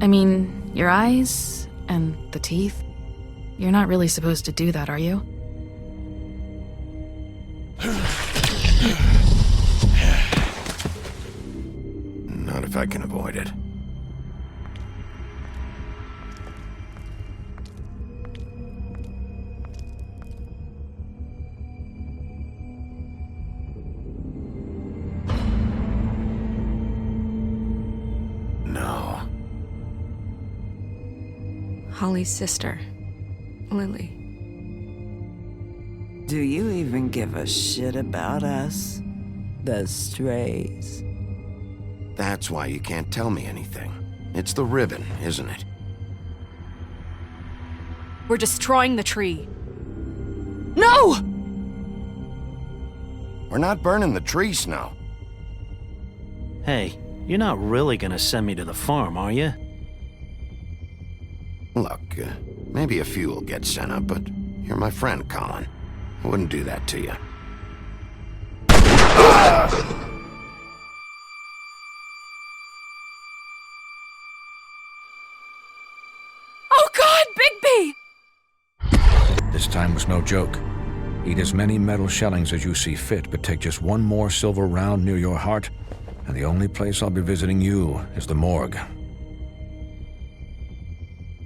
I mean, your eyes and the teeth. You're not really supposed to do that, are you? Not if I can avoid it. No. Holly's sister, Lily. Do you even give a shit about us? The strays. That's why you can't tell me anything. It's the ribbon, isn't it? We're destroying the tree. No! We're not burning the tree, Snow. Hey, you're not really gonna send me to the farm, are you? Look, maybe a few will get sent up, but you're my friend, Colin. I wouldn't do that to you. Oh God, Bigby! This time was no joke. Eat as many metal shellings as you see fit, but take just one more silver round near your heart, and the only place I'll be visiting you is the morgue.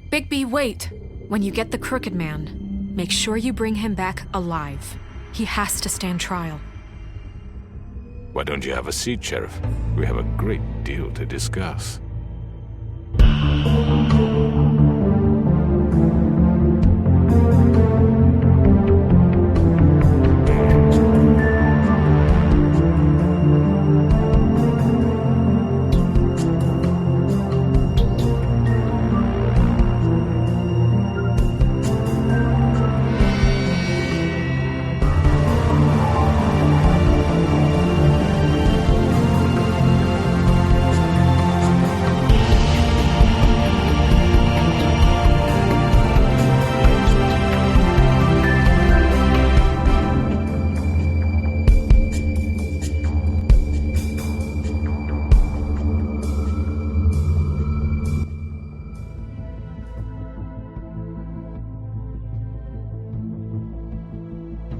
Bigby, wait. When you get the Crooked Man, make sure you bring him back alive. He has to stand trial. Why don't you have a seat, Sheriff? We have a great deal to discuss.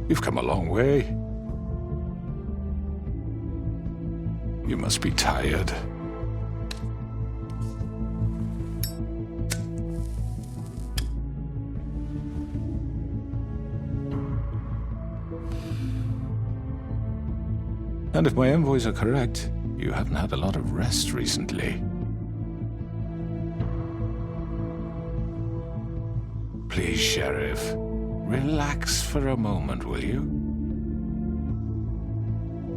You've come a long way. You must be tired. And if my envoys are correct, you haven't had a lot of rest recently. Please, Sheriff. Relax for a moment, will you?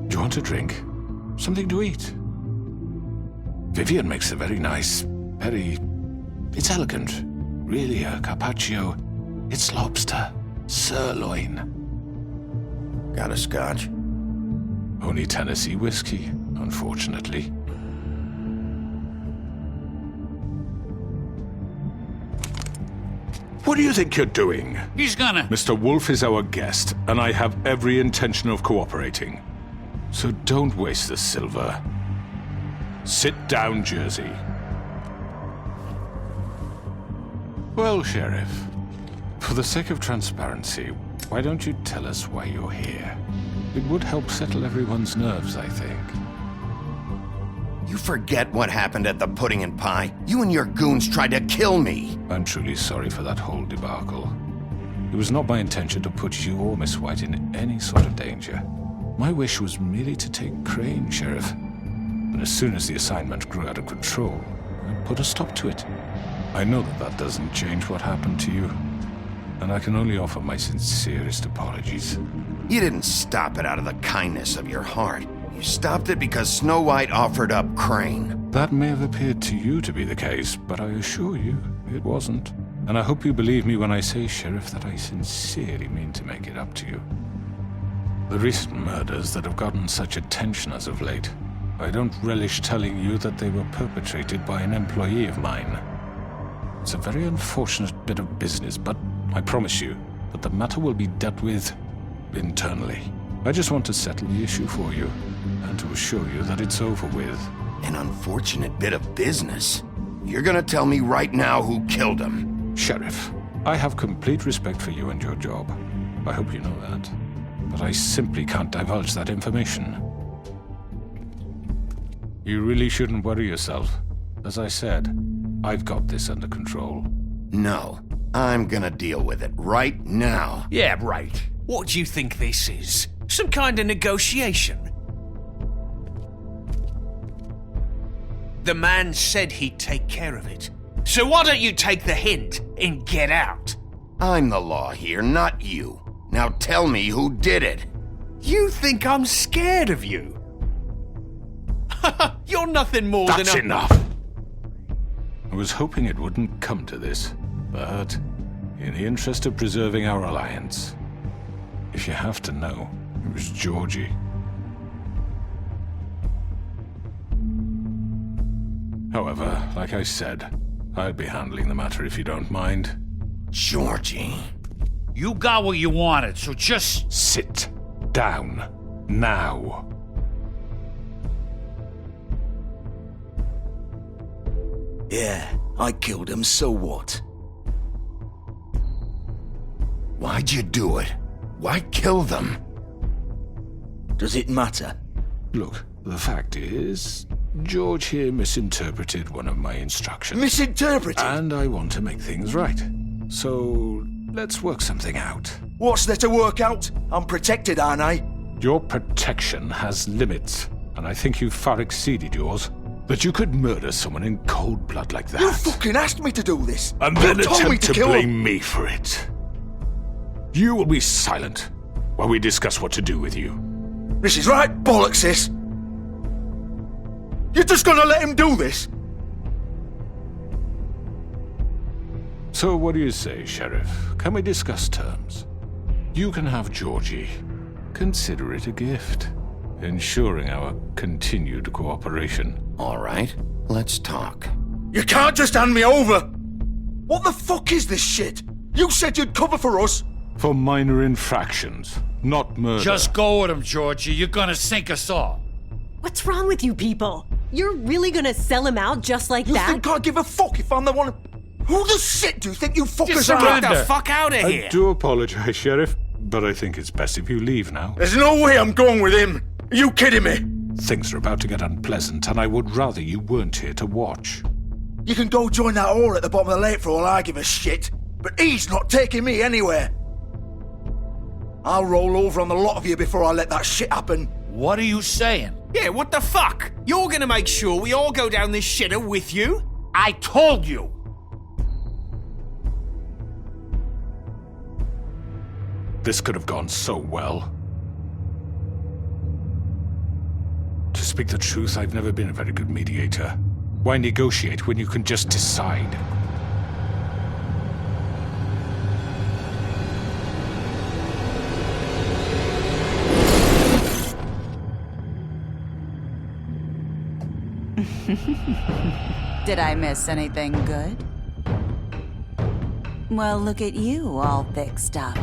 Do you want a drink? Something to eat? Vivian makes a very nice, it's elegant. Really a carpaccio. It's lobster. Sirloin. Got a scotch? Only Tennessee whiskey, unfortunately. What do you think you're doing? He's gonna... Mr. Wolf is our guest, and I have every intention of cooperating. So don't waste the silver. Sit down, Jersey. Well, Sheriff, for the sake of transparency, why don't you tell us why you're here? It would help settle everyone's nerves, I think. You forget what happened at the Pudding and Pie? You and your goons tried to kill me! I'm truly sorry for that whole debacle. It was not my intention to put you or Miss White in any sort of danger. My wish was merely to take Crane, Sheriff. But as soon as the assignment grew out of control, I put a stop to it. I know that doesn't change what happened to you, and I can only offer my sincerest apologies. You didn't stop it out of the kindness of your heart. You stopped it because Snow White offered up Crane. That may have appeared to you to be the case, but I assure you, it wasn't. And I hope you believe me when I say, Sheriff, that I sincerely mean to make it up to you. The recent murders that have gotten such attention as of late, I don't relish telling you that they were perpetrated by an employee of mine. It's a very unfortunate bit of business, but I promise you that the matter will be dealt with internally. I just want to settle the issue for you, and to assure you that it's over with. An unfortunate bit of business? You're gonna tell me right now who killed him. Sheriff, I have complete respect for you and your job. I hope you know that. But I simply can't divulge that information. You really shouldn't worry yourself. As I said, I've got this under control. No, I'm gonna deal with it right now. Yeah, right. What do you think this is? Some kind of negotiation? The man said he'd take care of it. So why don't you take the hint and get out? I'm the law here, not you. Now tell me who did it. You think I'm scared of you? You're nothing more That's than a... enough! I was hoping it wouldn't come to this, but in the interest of preserving our alliance, if you have to know, it was Georgie. However, like I said, I'll be handling the matter if you don't mind. Georgie. You got what you wanted, so just... Sit down. Now. Yeah, I killed him, so what? Why'd you do it? Why kill them? Does it matter? Look, the fact is, George here misinterpreted one of my instructions. Misinterpreted? And I want to make things right. So, let's work something out. What's there to work out? I'm protected, aren't I? Your protection has limits, and I think you've far exceeded yours. That you could murder someone in cold blood like that. You fucking asked me to do this! And then You told me attempt to to kill blame him. me for it. You will be silent while we discuss what to do with you. This is right bollocks, sis! You're just gonna let him do this? So what do you say, Sheriff? Can we discuss terms? You can have Georgie. Consider it a gift, ensuring our continued cooperation. All right, let's talk. You can't just hand me over! What the fuck is this shit? You said you'd cover for us! For minor infractions, not murder. Just go with him, Georgie. You're gonna sink us all. What's wrong with you people? You're really gonna sell him out just like You that? think I give a fuck if I'm the one... Who the shit do you think you fuckers Just are? surrender. Get the fuck out of here! I do apologize, Sheriff, but I think it's best if you leave now. There's no way I'm going with him! Are you kidding me? Things are about to get unpleasant, and I would rather you weren't here to watch. You can go join that whore at the bottom of the lake for all I give a shit, but he's not taking me anywhere. I'll roll over on the lot of you before I let that shit happen. What are you saying? Yeah, what the fuck? You're gonna make sure we all go down this shitter with you? I told you. This could have gone so well. To speak the truth, I've never been a very good mediator. Why negotiate when you can just decide? Did I miss anything good? Well, look at you, all fixed up.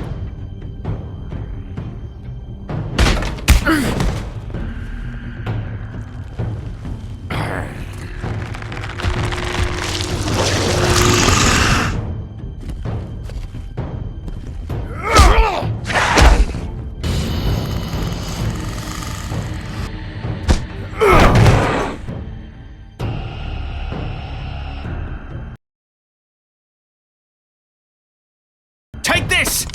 Take this!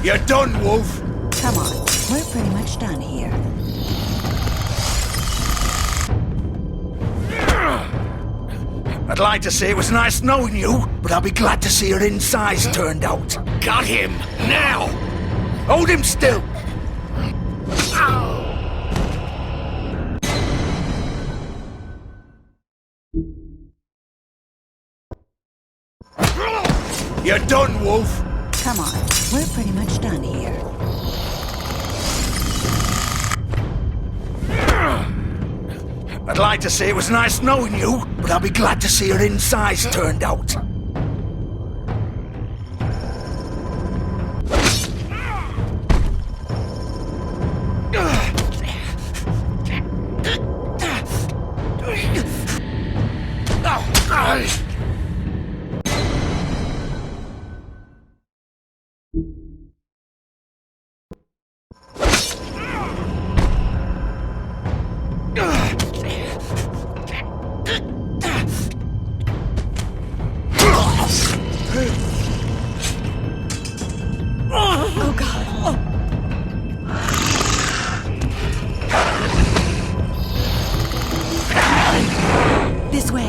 You're done, Wolf! Come on, we're pretty much done here. I'd like to say it was nice knowing you, but I'll be glad to see your insides turned out. Got him! Now! Hold him still! You're done, Wolf! Come on, we're pretty much done here. I'd like to say it was nice knowing you, but I'll be glad to see your insides turned out. Oh, God. This way.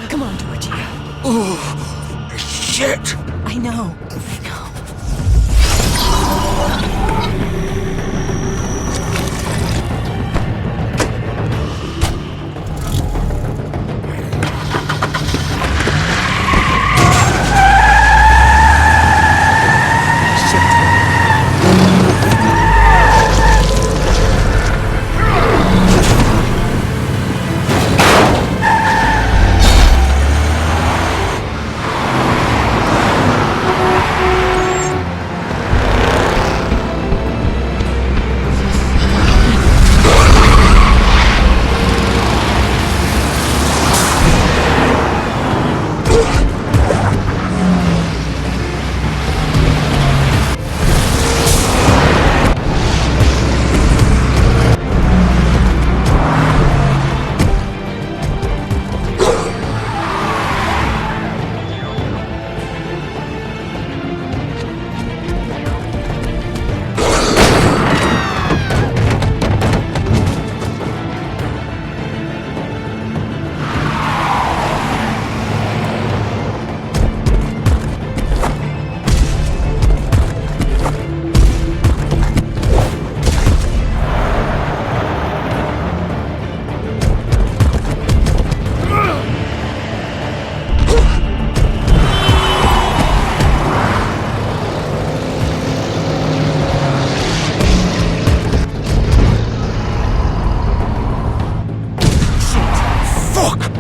Come on, Georgie. Oh, shit! I know.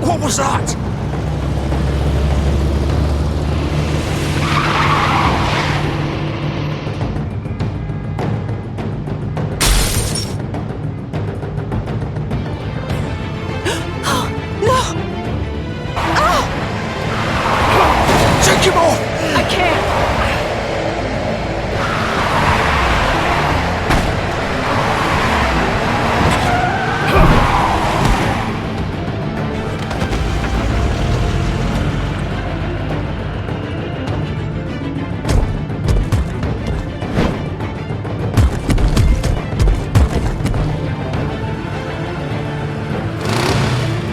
What was that? Take him off! I can't!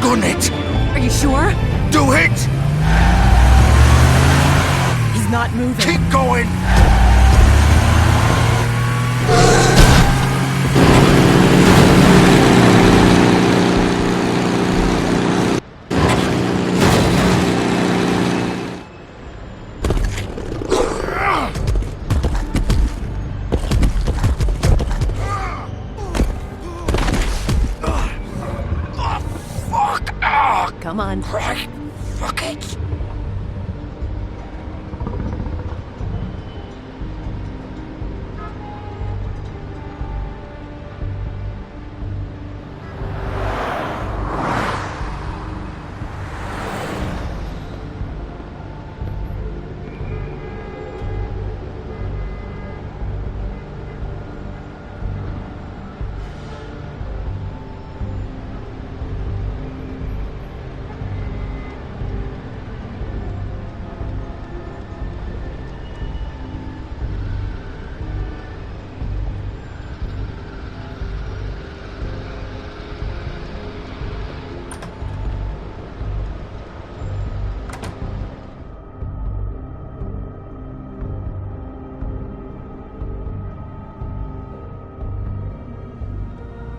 Gun it! Are you sure? Do it! He's not moving. Keep going! Come on. Right. Fuck it.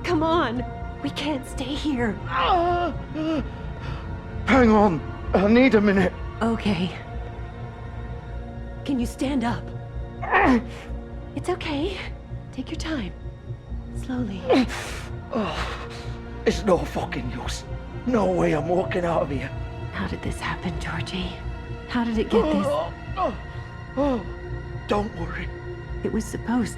Come on. We can't stay here. Hang on. I need a minute. Okay. Can you stand up? It's okay. Take your time. Slowly. It's no fucking use. No way I'm walking out of here. How did this happen, Georgie? How did it get this? Don't worry. It was supposed...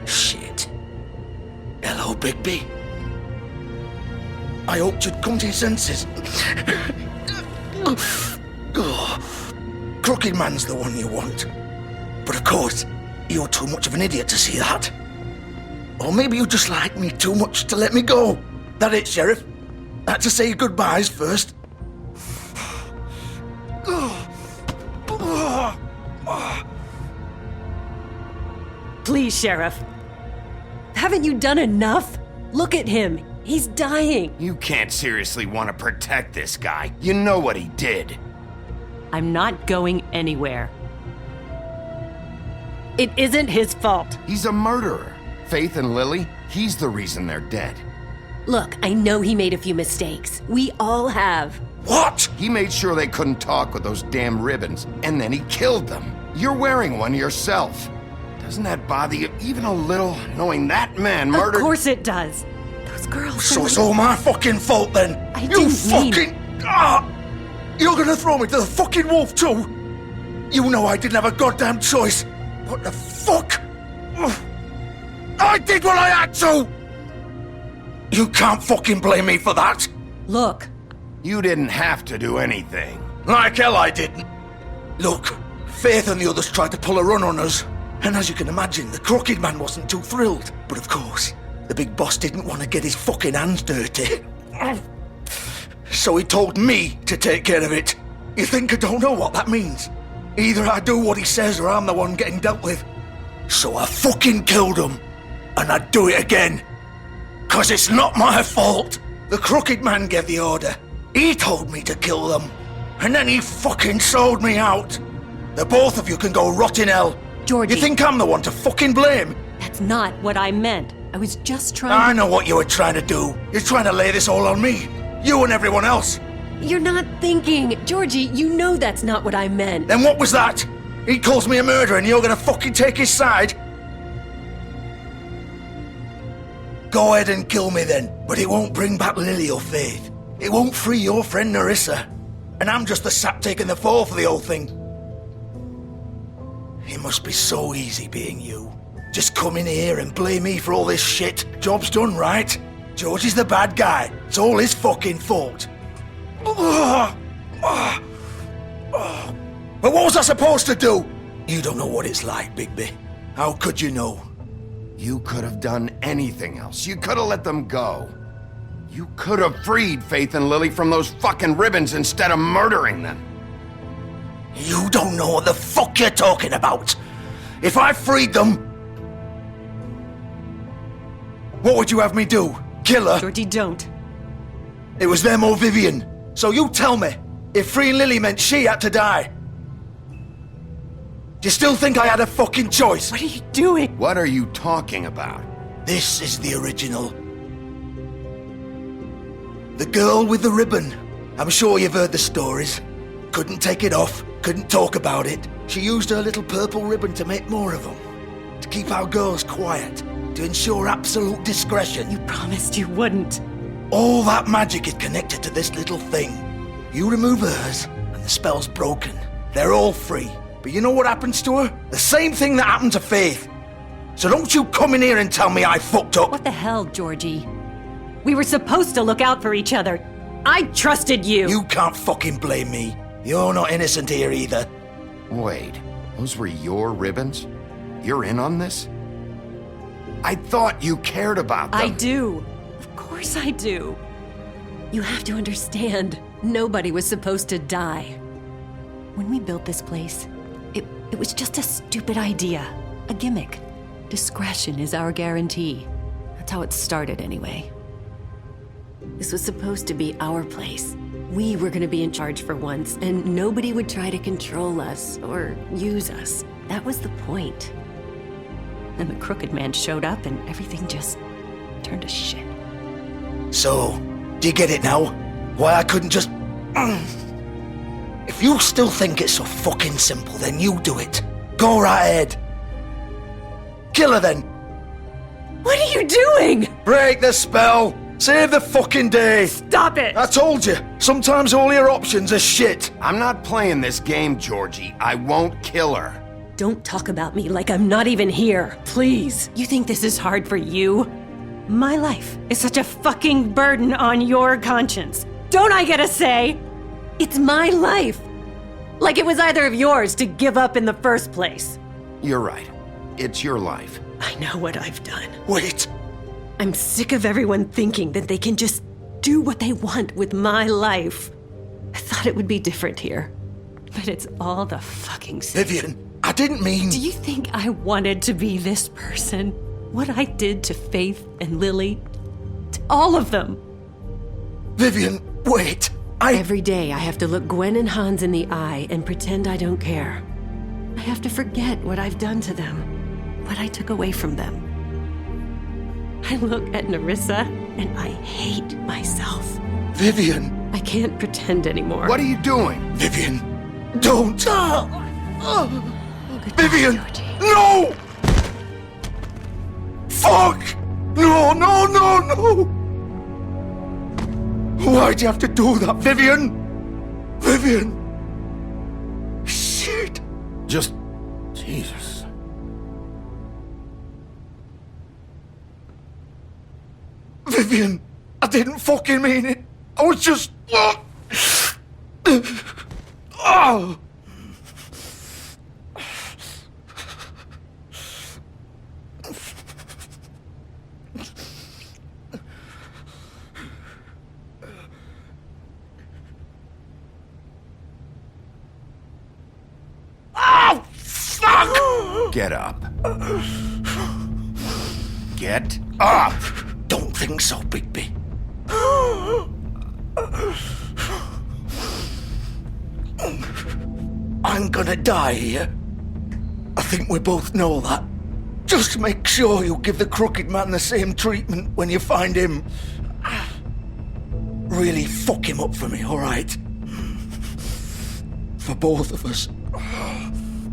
Shit. Hello, Bigby. I hoped you'd come to your senses. Crooked Man's the one you want. But of course, you're too much of an idiot to see that. Or maybe you just like me too much to let me go. That it, Sheriff? I had to say goodbyes first. Please, Sheriff. Haven't you done enough? Look at him. He's dying. You can't seriously want to protect this guy. You know what he did. I'm not going anywhere. It isn't his fault. He's a murderer. Faith and Lily, he's the reason they're dead. Look, I know he made a few mistakes. We all have. What? He made sure they couldn't talk with those damn ribbons, and then he killed them. You're wearing one yourself. Doesn't that bother you even a little, knowing that man murdered... Of course it does. Those girls... So it's all my fucking fault then? You fucking... You're gonna throw me to the fucking wolf too? You know I didn't have a goddamn choice. What the fuck? I did what I had to! You can't fucking blame me for that. Look. You didn't have to do anything. Like hell I didn't. Look, Faith and the others tried to pull a run on us. And as you can imagine, the Crooked Man wasn't too thrilled. But of course, the big boss didn't want to get his fucking hands dirty. So he told me to take care of it. You think I don't know what that means? Either I do what he says or I'm the one getting dealt with. So I fucking killed him. And I'd do it again. 'Cause it's not my fault. The Crooked Man gave the order. He told me to kill them. And then he fucking sold me out. The both of you can go rot in hell. Georgie. You think I'm the one to fucking blame? That's not what I meant. I was just trying I know what you were trying to do. You're trying to lay this all on me. You and everyone else. You're not thinking. Georgie, you know that's not what I meant. Then what was that? He calls me a murderer and you're gonna fucking take his side? Go ahead and kill me then, but it won't bring back Lily or Faith. It won't free your friend Nerissa. And I'm just the sap taking the fall for the whole thing. It must be so easy being you. Just come in here and blame me for all this shit. Job's done, right? George is the bad guy. It's all his fucking fault. But what was I supposed to do? You don't know what it's like, Bigby. How could you know? You could have done anything else. You could have let them go. You could have freed Faith and Lily from those fucking ribbons instead of murdering them. You don't know what the fuck you're talking about. If I freed them... What would you have me do? Kill her? Georgie, don't. It was them or Vivian. So you tell me, if freeing Lily meant she had to die. Do you still think I had a fucking choice? What are you doing? What are you talking about? This is the original. The girl with the ribbon. I'm sure you've heard the stories. Couldn't take it off, couldn't talk about it. She used her little purple ribbon to make more of them. To keep our girls quiet. To ensure absolute discretion. You promised you wouldn't. All that magic is connected to this little thing. You remove hers, and the spell's broken. They're all free. But you know what happens to her? The same thing that happened to Faith. So don't you come in here and tell me I fucked up. What the hell, Georgie? We were supposed to look out for each other. I trusted you. You can't fucking blame me. You're not innocent here either. Wait, those were your ribbons? You're in on this? I thought you cared about them. I do. Of course I do. You have to understand, nobody was supposed to die. When we built this place, it was just a stupid idea. A gimmick. Discretion is our guarantee. That's how it started anyway. This was supposed to be our place. We were gonna be in charge for once, and nobody would try to control us or use us. That was the point. And the Crooked Man showed up and everything just turn to shit. So, do you get it now? Why I couldn't just... If you still think it's so fucking simple, then you do it. Go right ahead. Kill her then. What are you doing? Break the spell. Save the fucking day. Stop it. I told you, sometimes all your options are shit. I'm not playing this game, Georgie. I won't kill her. Don't talk about me like I'm not even here, please. You think this is hard for you? My life is such a fucking burden on your conscience. Don't I get a say? It's my life. Like it was either of yours to give up in the first place. You're right. It's your life. I know what I've done. Wait. I'm sick of everyone thinking that they can just do what they want with my life. I thought it would be different here. But it's all the fucking same. Vivian, I didn't mean... Do you think I wanted to be this person? What I did to Faith and Lily? To all of them? Vivian, wait. Every day I have to look Gwen and Hans in the eye and pretend I don't care. I have to forget what I've done to them, what I took away from them. I look at Nerissa and I hate myself. Vivian. I can't pretend anymore. What are you doing? Vivian, don't. Goodbye, Vivian, Georgie. no! Fuck! No, no, no, no! Why'd you have to do that, Vivian? Vivian! Shit! Just... Jesus. Vivian, I didn't fucking mean it. I was just... Oh! Oh, fuck! Get up. Get up! Don't think so, Bigby. I'm gonna die here. I think we both know that. Just make sure you give the crooked man the same treatment when you find him. Really fuck him up for me, alright? For both of us.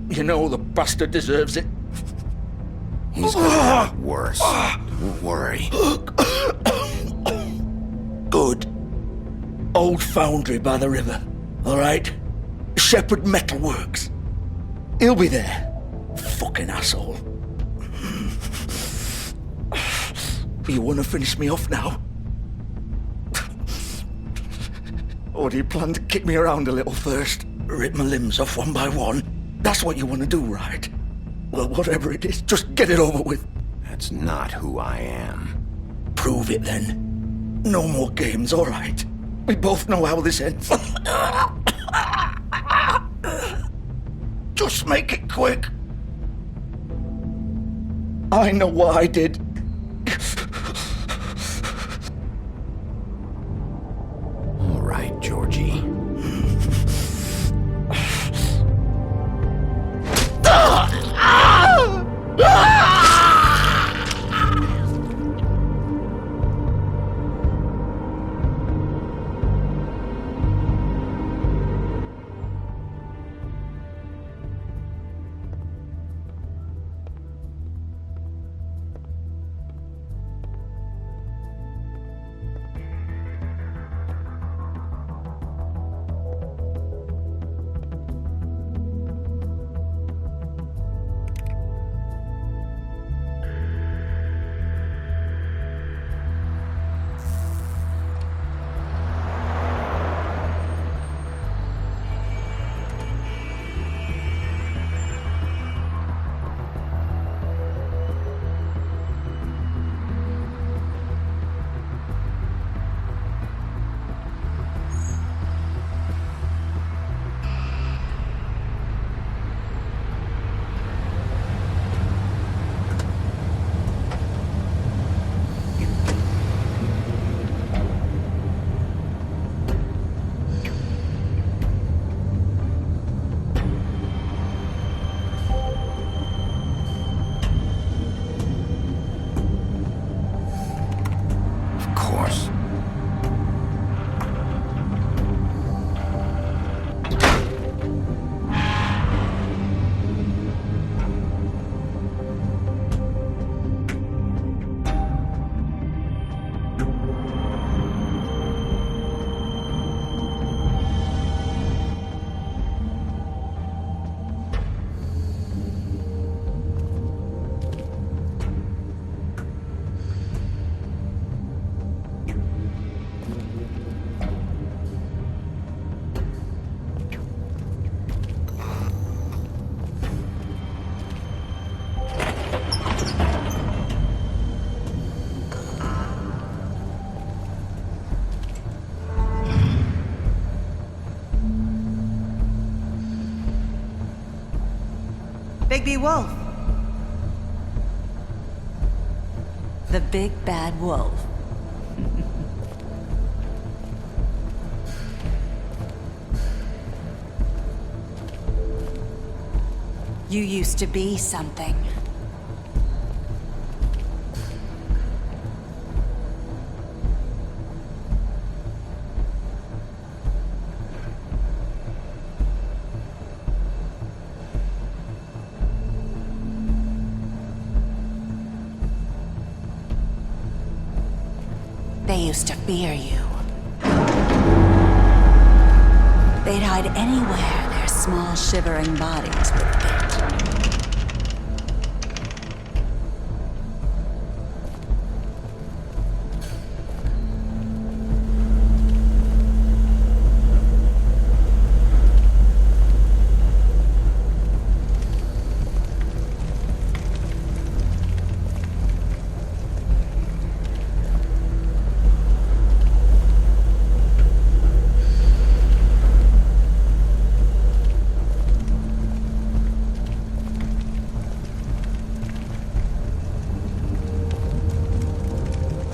You know the bastard deserves it. He's gonna have it worse. Don't worry. Good. Old foundry by the river, alright? Shepherd Metalworks. He'll be there. Fucking asshole. You wanna finish me off now? Or do you plan to kick me around a little first? Rip my limbs off one by one? That's what you wanna do, right? Well, whatever it is, just get it over with. That's not who I am. Prove it then. No more games, alright? We both know how this ends. Just make it quick. I know what I did. All right, Georgie. Bigby Wolf. The big bad wolf. You used to be something. They used to fear you. They'd hide anywhere their small, shivering bodies would fit.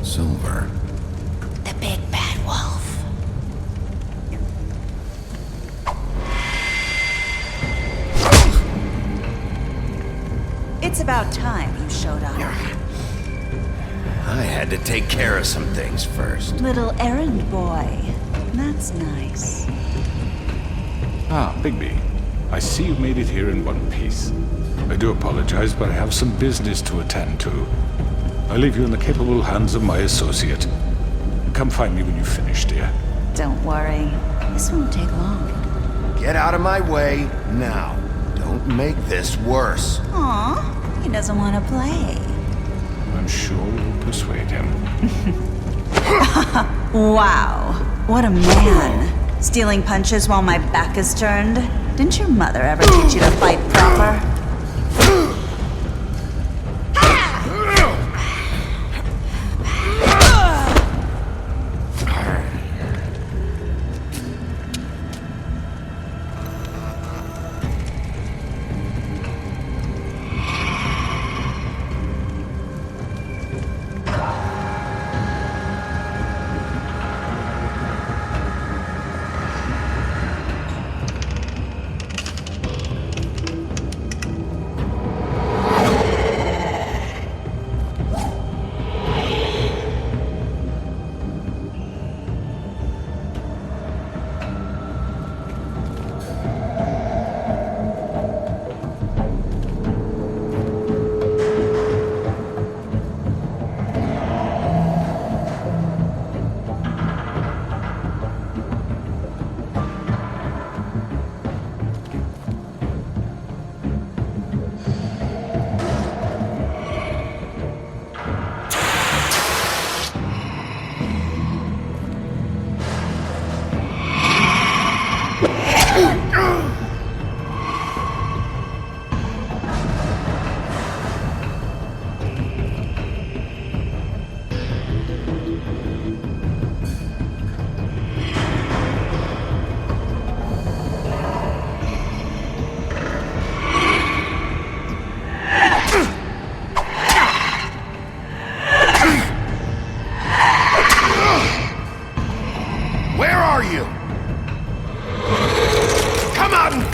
Silver. The big bad wolf. It's about time you showed up. I had to take care of some things first. Little errand boy. That's nice. Ah, Bigby. I see you've made it here in one piece. I do apologize, but I have some business to attend to. I leave you in the capable hands of my associate. Come find me when you've finished, dear. Don't worry. This won't take long. Get out of my way now. Don't make this worse. Aw, he doesn't want to play. I'm sure you'll persuade him. Wow, what a man. Stealing punches while my back is turned? Didn't your mother ever teach you to fight proper?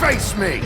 Face me!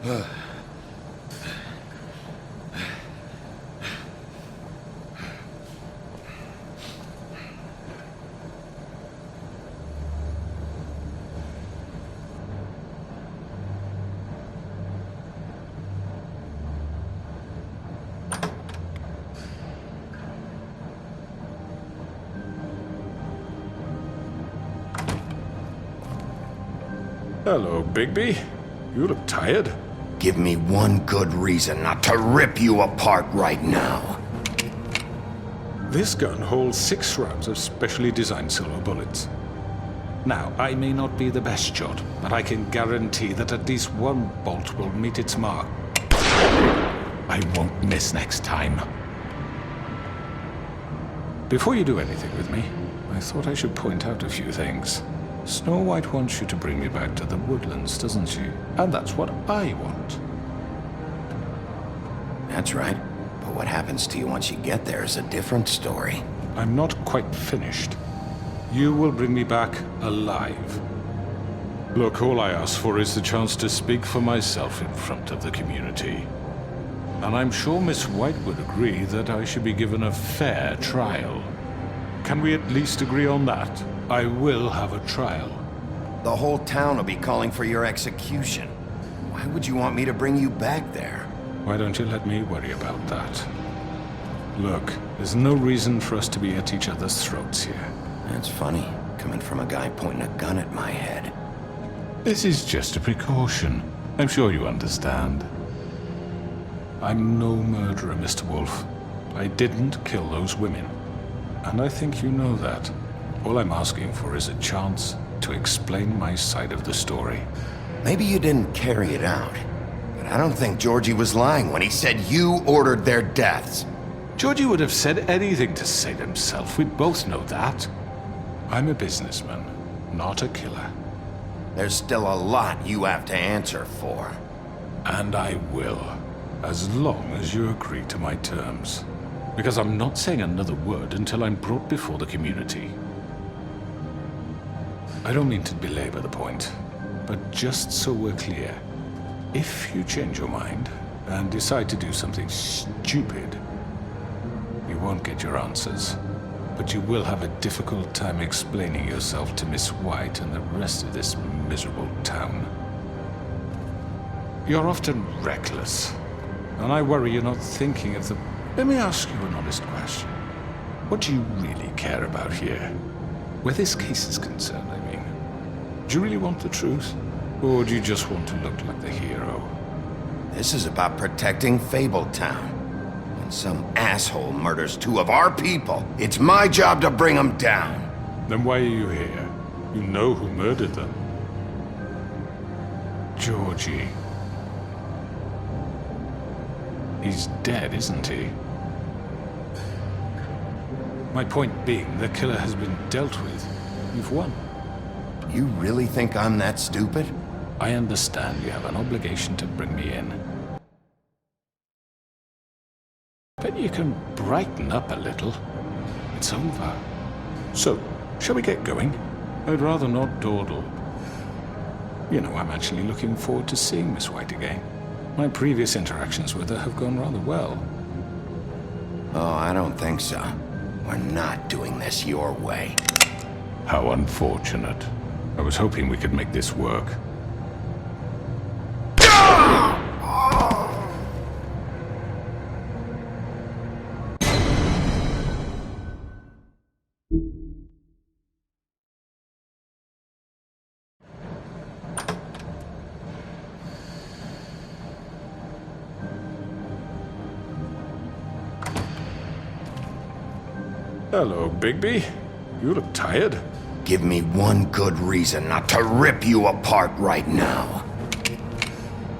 Hello, Bigby. You look tired. Give me one good reason not to rip you apart right now. This gun holds 6 rounds of specially designed silver bullets. Now, I may not be the best shot, but I can guarantee that at least one bolt will meet its mark. I won't miss next time. Before you do anything with me, I thought I should point out a few things. Snow White wants you to bring me back to the woodlands, doesn't she? And that's what I want. That's right. But what happens to you once you get there is a different story. I'm not quite finished. You will bring me back alive. Look, all I ask for is the chance to speak for myself in front of the community. And I'm sure Miss White would agree that I should be given a fair trial. Can we at least agree on that? I will have a trial. The whole town will be calling for your execution. Why would you want me to bring you back there? Why don't you let me worry about that? Look, there's no reason for us to be at each other's throats here. That's funny, coming from a guy pointing a gun at my head. This is just a precaution. I'm sure you understand. I'm no murderer, Mr. Wolf. I didn't kill those women. And I think you know that. All I'm asking for is a chance to explain my side of the story. Maybe you didn't carry it out, but I don't think Georgie was lying when he said you ordered their deaths. Georgie would have said anything to save himself. We both know that. I'm a businessman, not a killer. There's still a lot you have to answer for. And I will, as long as you agree to my terms. Because I'm not saying another word until I'm brought before the community. I don't mean to belabor the point, but just so we're clear, if you change your mind and decide to do something stupid, you won't get your answers, but you will have a difficult time explaining yourself to Miss White and the rest of this miserable town. You're often reckless, and I worry you're not thinking of the... Let me ask you an honest question. What do you really care about here? Where this case is concerned, I mean. Do you really want the truth? Or do you just want to look like the hero? This is about protecting Fabletown. When some asshole murders 2 of our people, it's my job to bring them down. Then why are you here? You know who murdered them. Georgie. He's dead, isn't he? My point being, the killer has been dealt with. You've won. You really think I'm that stupid? I understand you have an obligation to bring me in. Bet you can brighten up a little. It's over. So, shall we get going? I'd rather not dawdle. You know, I'm actually looking forward to seeing Miss White again. My previous interactions with her have gone rather well. Oh, I don't think so. We're not doing this your way. How unfortunate. I was hoping we could make this work. Hello, Bigby. You look tired. Give me one good reason not to rip you apart right now.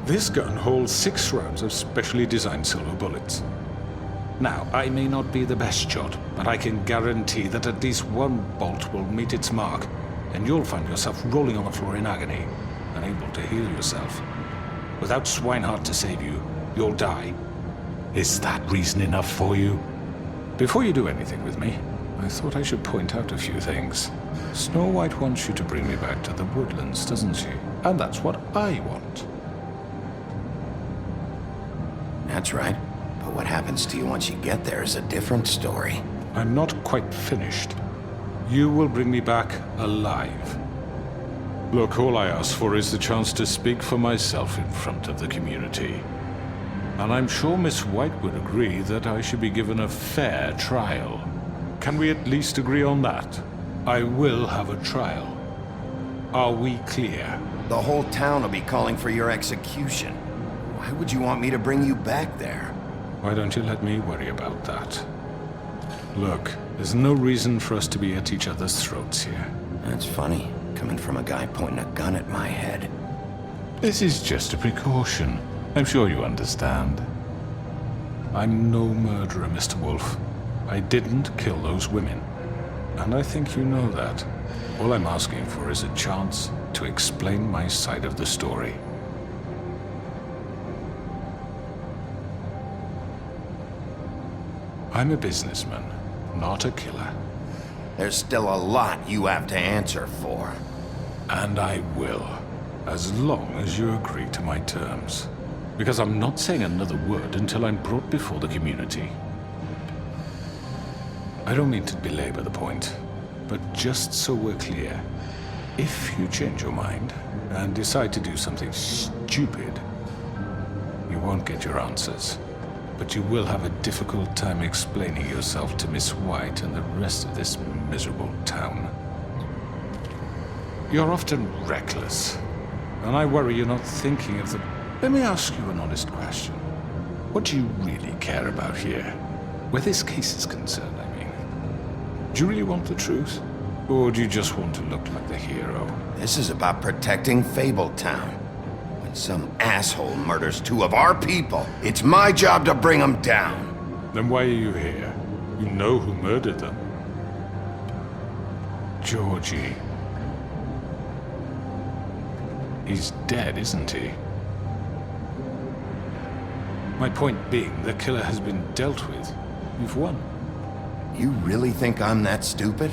This gun holds 6 rounds of specially designed silver bullets. Now, I may not be the best shot, but I can guarantee that at least one bolt will meet its mark, and you'll find yourself rolling on the floor in agony, unable to heal yourself. Without Swinehart to save you, you'll die. Is that reason enough for you? Before you do anything with me, I thought I should point out a few things. Snow White wants you to bring me back to the woodlands, doesn't she? And that's what I want. That's right. But what happens to you once you get there is a different story. I'm not quite finished. You will bring me back alive. Look, all I ask for is the chance to speak for myself in front of the community. And I'm sure Miss White would agree that I should be given a fair trial. Can we at least agree on that? I will have a trial. Are we clear? The whole town will be calling for your execution. Why would you want me to bring you back there? Why don't you let me worry about that? Look, there's no reason for us to be at each other's throats here. That's funny, coming from a guy pointing a gun at my head. This is just a precaution. I'm sure you understand. I'm no murderer, Mr. Wolf. I didn't kill those women. And I think you know that. All I'm asking for is a chance to explain my side of the story. I'm a businessman, not a killer. There's still a lot you have to answer for. And I will, as long as you agree to my terms. Because I'm not saying another word until I'm brought before the community. I don't mean to belabor the point, but just so we're clear, if you change your mind and decide to do something stupid, you won't get your answers. But you will have a difficult time explaining yourself to Miss White and the rest of this miserable town. You're often reckless, and I worry you're not thinking of the... Let me ask you an honest question. What do you really care about here? Where this case is concerned, I mean. Do you really want the truth? Or do you just want to look like the hero? This is about protecting Fabletown. When some asshole murders two of our people, it's my job to bring them down. Then why are you here? You know who murdered them. Georgie. He's dead, isn't he? My point being, the killer has been dealt with. You've won. You really think I'm that stupid?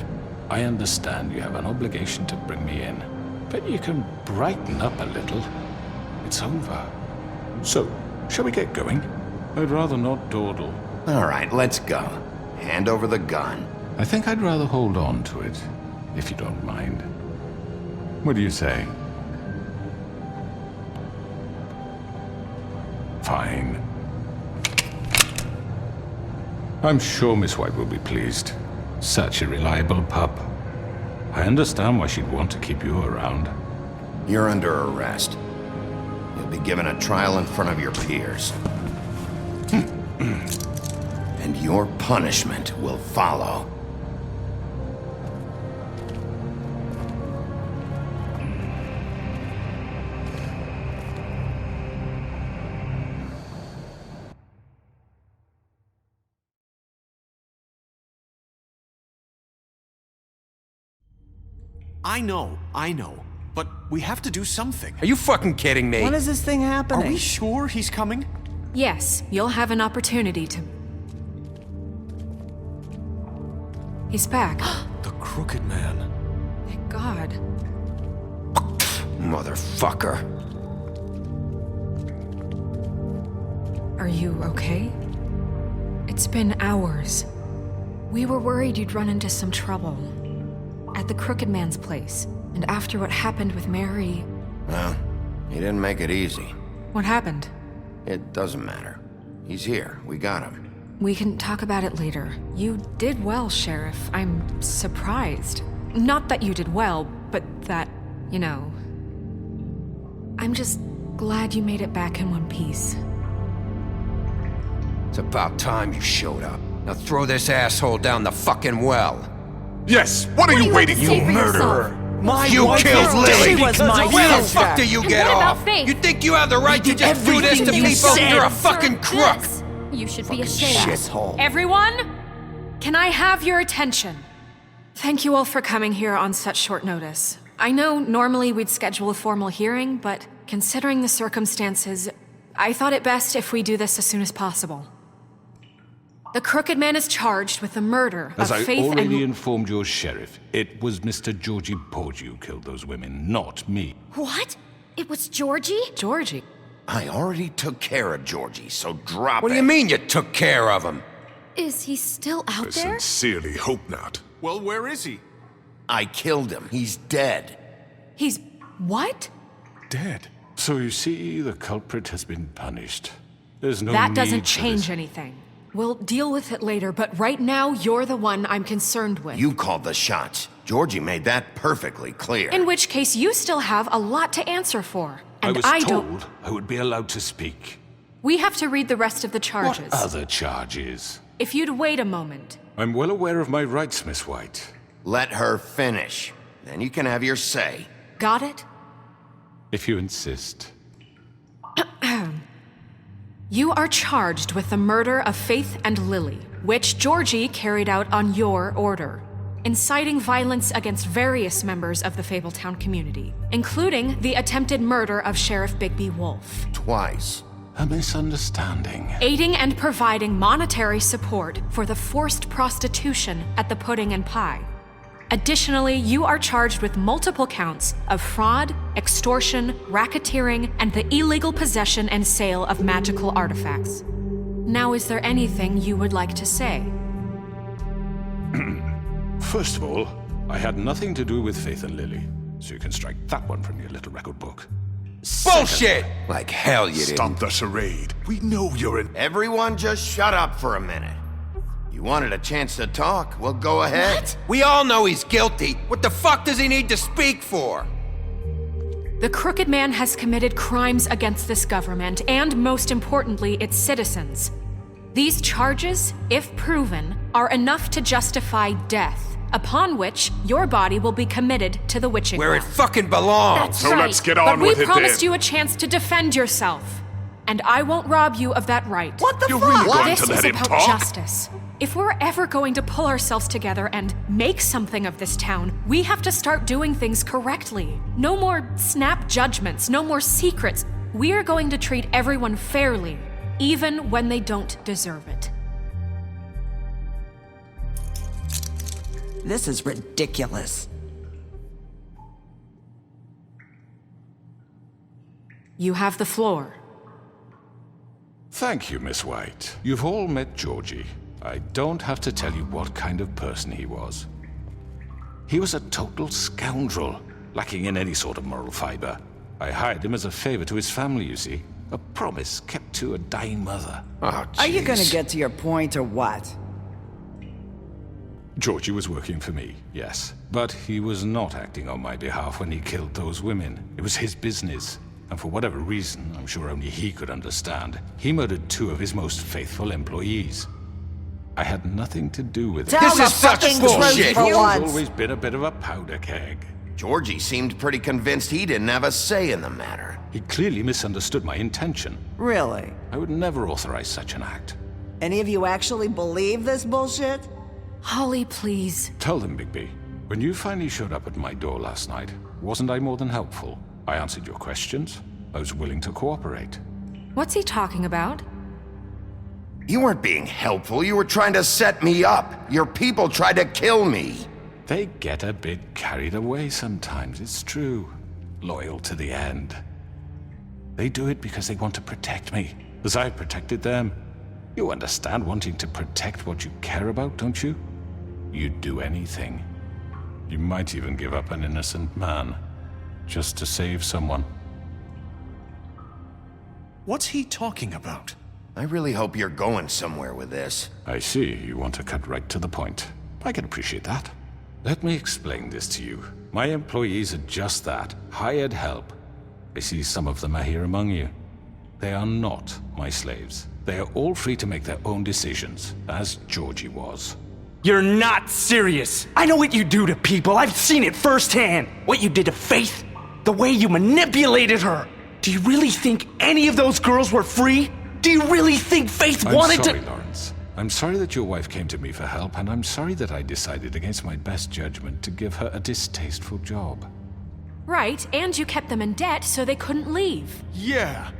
I understand you have an obligation to bring me in, but you can brighten up a little. It's over. So, shall we get going? I'd rather not dawdle. All right, let's go. Hand over the gun. I think I'd rather hold on to it, if you don't mind. What do you say? Fine. I'm sure Miss White will be pleased. Such a reliable pup. I understand why she'd want to keep you around. You're under arrest. You'll be given a trial in front of your peers. And your punishment will follow. I know. But we have to do something. Are you fucking kidding me? When is this thing happening? Are we sure he's coming? Yes, you'll have an opportunity to... He's back. The Crooked Man. Thank God. Motherfucker. Are you okay? It's been hours. We were worried you'd run into some trouble. At the Crooked Man's place. And after what happened with Mary... Well, he didn't make it easy. What happened? It doesn't matter. He's here. We got him. We can talk about it later. You did well, Sheriff. I'm surprised. Not that you did well, but that, you know... I'm just glad you made it back in one piece. It's about time you showed up. Now throw this asshole down the fucking well. Yes! What are you waiting for? You murderer! You killed Lily! She was my Where the fuck do you get off? You think you have the right to just do this to people? You're a fucking crook! You should be ashamed. Shithole. Everyone, can I have your attention? Thank you all for coming here on such short notice. I know normally we'd schedule a formal hearing, but considering the circumstances, I thought it best if we do this as soon as possible. The Crooked Man is charged with the murder of Faith and... As I already informed your sheriff, it was Mr. Georgie Porgy who killed those women, not me. What? It was Georgie? Georgie? I already took care of Georgie, so drop it. What do you mean you took care of him? Is he still out I there? sincerely hope not. Well, where is he? I killed him. He's dead. He's... what? Dead. So you see, the culprit has been punished. There's no That need doesn't for change this. anything. We'll deal with it later, but right now, you're the one I'm concerned with. You called the shots. Georgie made that perfectly clear. In which case, you still have a lot to answer for. And I was don't... told I would be allowed to speak. We have to read the rest of the charges. What other charges? If you'd wait a moment. I'm well aware of my rights, Miss White. Let her finish. Then you can have your say. Got it? If you insist. You are charged with the murder of Faith and Lily, which Georgie carried out on your order, inciting violence against various members of the Fabletown community, including the attempted murder of Sheriff Bigby Wolf. Twice. A misunderstanding. Aiding and providing monetary support for the forced prostitution at the Pudding and Pie. Additionally, you are charged with multiple counts of fraud, extortion, racketeering, and the illegal possession and sale of magical artifacts. Now, is there anything you would like to say? First of all, I had nothing to do with Faith and Lily, so you can strike that one from your little record book. Bullshit! Like hell you didn't. Stop the charade. We know you're an... Everyone just shut up for a minute. You wanted a chance to talk, well, go ahead. What? We all know he's guilty. What the fuck does he need to speak for? The Crooked Man has committed crimes against this government and, most importantly, its citizens. These charges, if proven, are enough to justify death, upon which your body will be committed to the witching Where it well. fucking belongs. That's So right. let's get on with it But we promised then. you a chance to defend yourself, and I won't rob you of that right. What the You're fuck? really going This to let is him about talk? justice. If we're ever going to pull ourselves together and make something of this town, we have to start doing things correctly. No more snap judgments, no more secrets. We are going to treat everyone fairly, even when they don't deserve it. This is ridiculous. You have the floor. Thank you, Miss White. You've all met Georgie. I don't have to tell you what kind of person he was. He was a total scoundrel, lacking in any sort of moral fiber. I hired him as a favor to his family, you see. A promise kept to a dying mother. Oh, Are you gonna jeez. get to your point or what? Georgie was working for me, yes. But he was not acting on my behalf when he killed those women. It was his business. And for whatever reason, I'm sure only he could understand, he murdered 2 of his most faithful employees. I had nothing to do with it. Tell This the is such fucking bullshit. truth for He's once. always been a bit of a powder keg. Georgie seemed pretty convinced he didn't have a say in the matter. He clearly misunderstood my intention. Really? I would never authorize such an act. Any of you actually believe this bullshit? Holly, please. Tell them, Bigby, when you finally showed up at my door last night, wasn't I more than helpful? I answered your questions. I was willing to cooperate. What's he talking about? You weren't being helpful, you were trying to set me up. Your people tried to kill me. They get a bit carried away sometimes, it's true. Loyal to the end. They do it because they want to protect me, as I protected them. You understand wanting to protect what you care about, don't you? You'd do anything. You might even give up an innocent man, just to save someone. What's he talking about? I really hope you're going somewhere with this. I see, you want to cut right to the point. I can appreciate that. Let me explain this to you. My employees are just that, hired help. I see some of them are here among you. They are not my slaves. They are all free to make their own decisions, as Georgie was. You're not serious. I know what you do to people. I've seen it firsthand. What you did to Faith. The way you manipulated her. Do you really think any of those girls were free? Do you really think Faith wanted I'm sorry, to— Lawrence. I'm sorry that your wife came to me for help, and I'm sorry that I decided against my best judgment to give her a distasteful job. Right, and you kept them in debt so they couldn't leave. Yeah.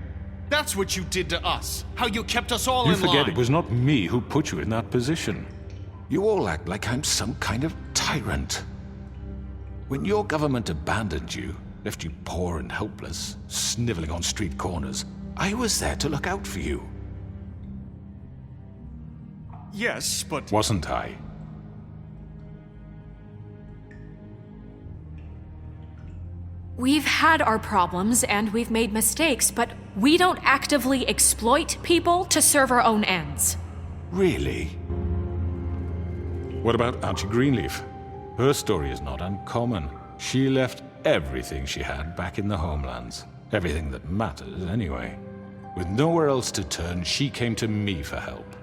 That's what you did to us. How you kept us all You in forget line. it was not me who put you in that position. You all act like I'm some kind of tyrant. When your government abandoned you, left you poor and helpless, sniveling on street corners, I was there to look out for you. Yes, but... Wasn't I? We've had our problems and we've made mistakes, but we don't actively exploit people to serve our own ends. Really? What about Auntie Greenleaf? Her story is not uncommon. She left everything she had back in the homelands. Everything that matters, anyway. With nowhere else to turn, she came to me for help.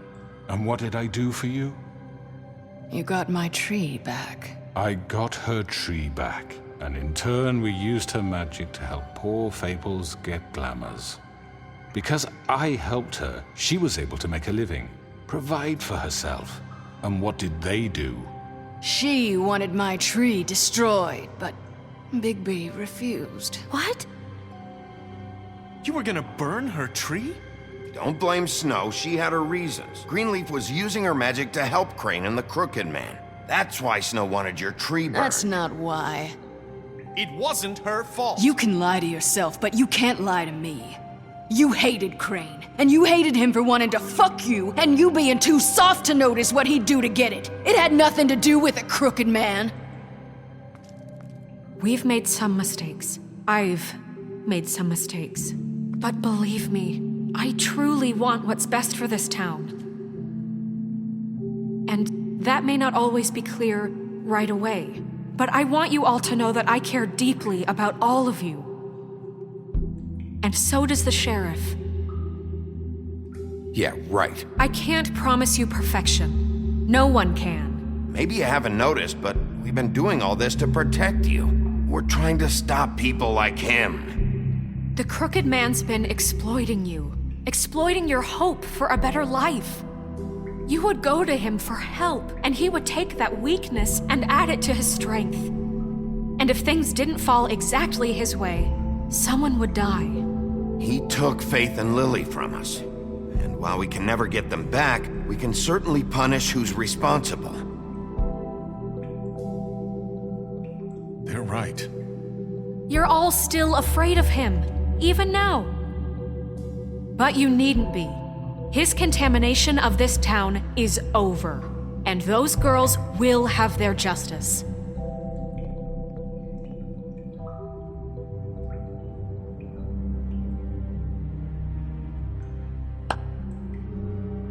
And what did I do for you? You got my tree back. I got her tree back. And in turn, we used her magic to help poor Fables get glamours. Because I helped her, she was able to make a living, provide for herself. And what did they do? She wanted my tree destroyed, but Bigby refused. What? You were gonna burn her tree? Don't blame Snow, she had her reasons. Greenleaf was using her magic to help Crane and the Crooked Man. That's why Snow wanted your tree burned. That's not why. It wasn't her fault. You can lie to yourself, but you can't lie to me. You hated Crane, and you hated him for wanting to fuck you, and you being too soft to notice what he'd do to get it. It had nothing to do with a Crooked Man. We've made some mistakes. I've made some mistakes. But believe me, I truly want what's best for this town. And that may not always be clear right away. But I want you all to know that I care deeply about all of you. And so does the sheriff. Yeah, right. I can't promise you perfection. No one can. Maybe you haven't noticed, but we've been doing all this to protect you. We're trying to stop people like him. The Crooked Man's been exploiting you. Exploiting your hope for a better life. You would go to him for help, and he would take that weakness and add it to his strength. And if things didn't fall exactly his way, someone would die. He took Faith and Lily from us. And while we can never get them back, we can certainly punish who's responsible. They're right. You're all still afraid of him, even now. But you needn't be. His contamination of this town is over, and those girls will have their justice.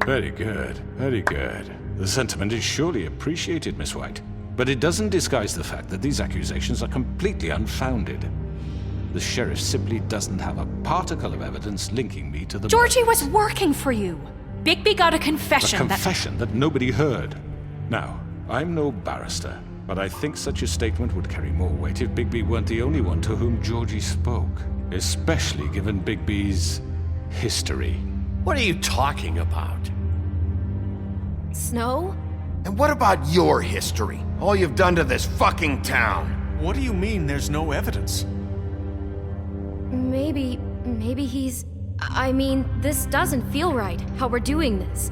Very good, very good. The sentiment is surely appreciated, Miss White. But it doesn't disguise the fact that these accusations are completely unfounded. The sheriff simply doesn't have a particle of evidence linking me to the Georgie murders. was working for you. Bigby got a confession. A confession that nobody heard. Now, I'm no barrister, but I think such a statement would carry more weight if Bigby weren't the only one to whom Georgie spoke. Especially given Bigby's history. What are you talking about? Snow? And what about your history? All you've done to this fucking town. What do you mean there's no evidence? Maybe he's... I mean, this doesn't feel right, how we're doing this.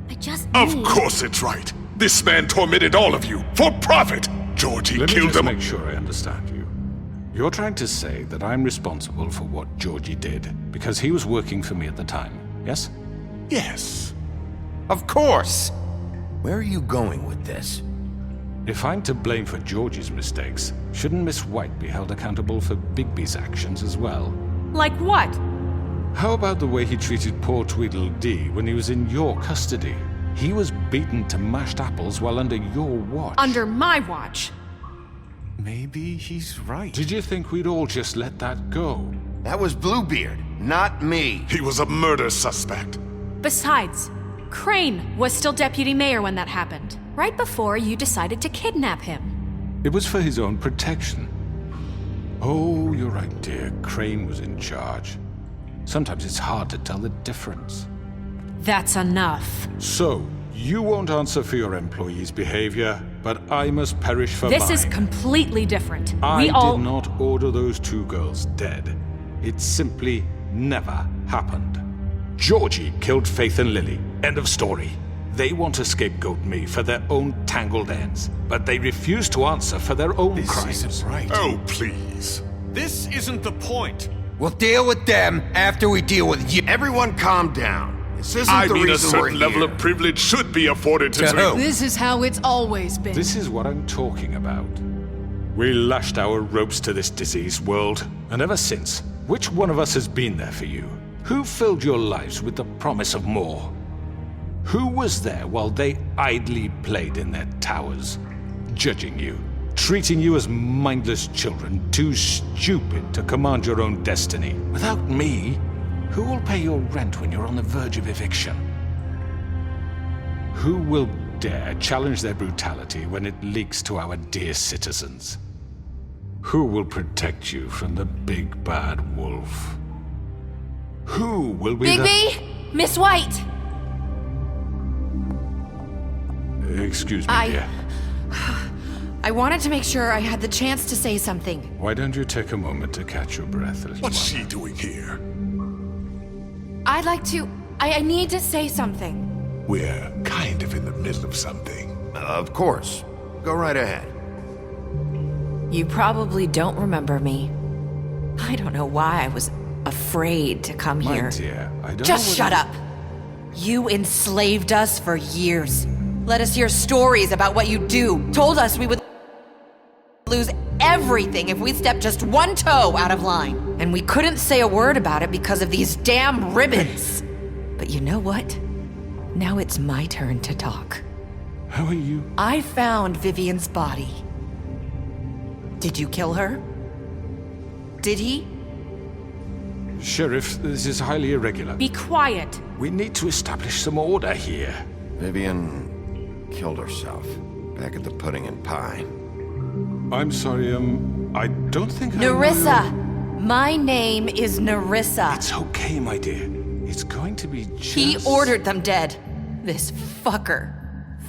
I just Of course it's right. This man tormented all of you, for profit! Georgie Let me killed just them. make sure I understand you. You're trying to say that I'm responsible for what Georgie did, because he was working for me at the time, yes? Yes. Of course! Where are you going with this? If I'm to blame for Georgie's mistakes, shouldn't Miss White be held accountable for Bigby's actions as well? Like what? How about the way he treated poor Tweedledee when he was in your custody? He was beaten to mashed apples while under your watch. Under my watch. Maybe he's right. Did you think we'd all just let that go? That was Bluebeard, not me. He was a murder suspect. Besides, Crane was still deputy mayor when that happened, right before you decided to kidnap him. It was for his own protection. Oh, you're right, dear. Crane was in charge. Sometimes it's hard to tell the difference. That's enough. So, you won't answer for your employees' behavior, but I must perish for mine. This is completely different. I did not order those two girls dead. It simply never happened. Georgie killed Faith and Lily. End of story. They want to scapegoat me for their own tangled ends, but they refuse to answer for their own crimes. This isn't right. Oh, please. This isn't the point. We'll deal with them after we deal with you. Everyone calm down. This isn't I the mean, a reason we're certain level here. of privilege should be afforded to me. This is how it's always been. This is what I'm talking about. We lashed our ropes to this diseased world, and ever since, which one of us has been there for you? Who filled your lives with the promise of more? Who was there while they idly played in their towers, judging you, treating you as mindless children, too stupid to command your own destiny? Without me, who will pay your rent when you're on the verge of eviction? Who will dare challenge their brutality when it leaks to our dear citizens? Who will protect you from the big bad wolf? Who will be Bigby! Miss White! Excuse me, dear. I wanted to make sure I had the chance to say something. Why don't you take a moment to catch your breath? What's she doing here? I'd like to... I need to say something. We're kind of in the middle of something. Of course. Go right ahead. You probably don't remember me. I don't know why I was afraid to come My here. dear, I don't Just know shut up. You enslaved us for years. Let us hear stories about what you do. Told us we would lose everything if we stepped just one toe out of line. And we couldn't say a word about it because of these damn ribbons. But you know what? Now it's my turn to talk. How are you? I found Vivian's body. Did you kill her? Did he? Sheriff, this is highly irregular. Be quiet. We need to establish some order here. Vivian killed herself back at the Pudding and Pie. I'm sorry, I don't think Nerissa! My name is Nerissa. It's okay, my dear. It's going to be just... He ordered them dead. This fucker.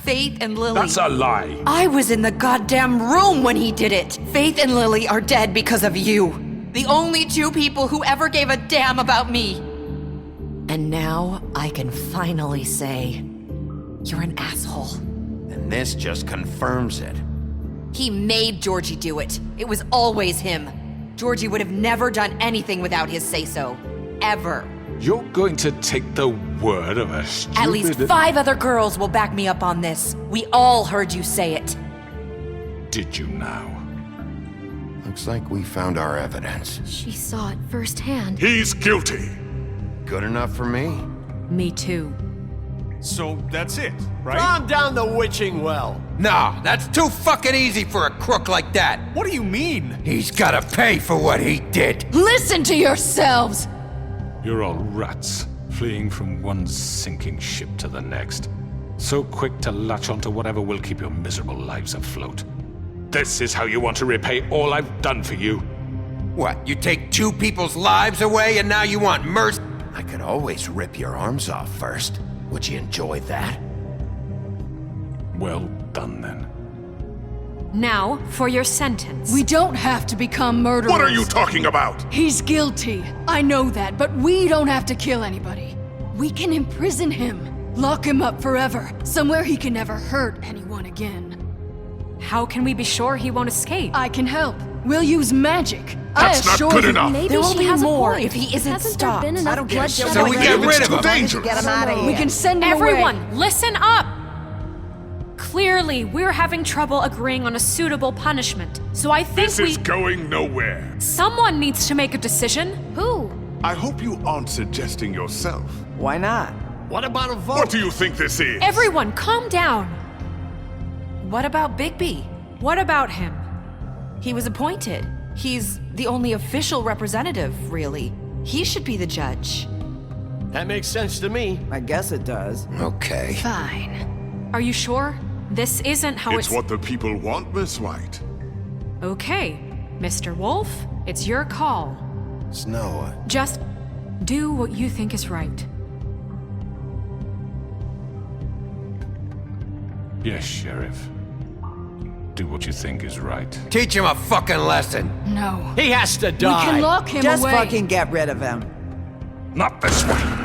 Faith and Lily. That's a lie. I was in the goddamn room when he did it. Faith and Lily are dead because of you. The only two people who ever gave a damn about me. And now I can finally say, you're an asshole. And this just confirms it. He made Georgie do it. It was always him. Georgie would have never done anything without his say-so. Ever. You're going to take the word of a stupid... At least 5 other girls will back me up on this. We all heard you say it. Did you now? Looks like we found our evidence. She saw it firsthand. He's guilty. Good enough for me. Me too. So that's it, right? Calm down the witching well. Nah, that's too fucking easy for a crook like that. What do you mean? He's gotta pay for what he did. Listen to yourselves! You're all rats, fleeing from one sinking ship to the next. So quick to latch onto whatever will keep your miserable lives afloat. This is how you want to repay all I've done for you? What, you take 2 people's lives away and now you want mercy? I could always rip your arms off first. Would you enjoy that? Well done, then. Now, for your sentence. We don't have to become murderers. What are you talking about? He's guilty. I know that, but we don't have to kill anybody. We can imprison him. Lock him up forever. Somewhere he can never hurt anyone again. How can we be sure he won't escape? I can help. We'll use magic. That's not good enough. Maybe There will she be has more a point. if he isn't Hasn't stopped. there been enough bloodshed? So we get rid of him. Dangerous. Get him out of here. We can send him Everyone, away. listen up! Clearly, we're having trouble agreeing on a suitable punishment. So I think This is going nowhere. Someone needs to make a decision. Who? I hope you aren't suggesting yourself. Why not? What about a vote? What do you think this is? Everyone, calm down. What about Bigby? What about him? He was appointed. He's the only official representative, really. He should be the judge. That makes sense to me. I guess it does. Okay. Fine. Are you sure? This isn't how It's what the people want, Miss White. Okay, Mr. Wolf, it's your call. Snow. Just do what you think is right. Yes, Sheriff. Do what you think is right. Teach him a fucking lesson. No. He has to We die. can lock him Just away. fucking get rid of him. Not this way!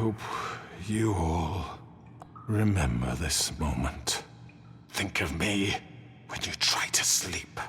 hope you all remember this moment. Think of me when you try to sleep.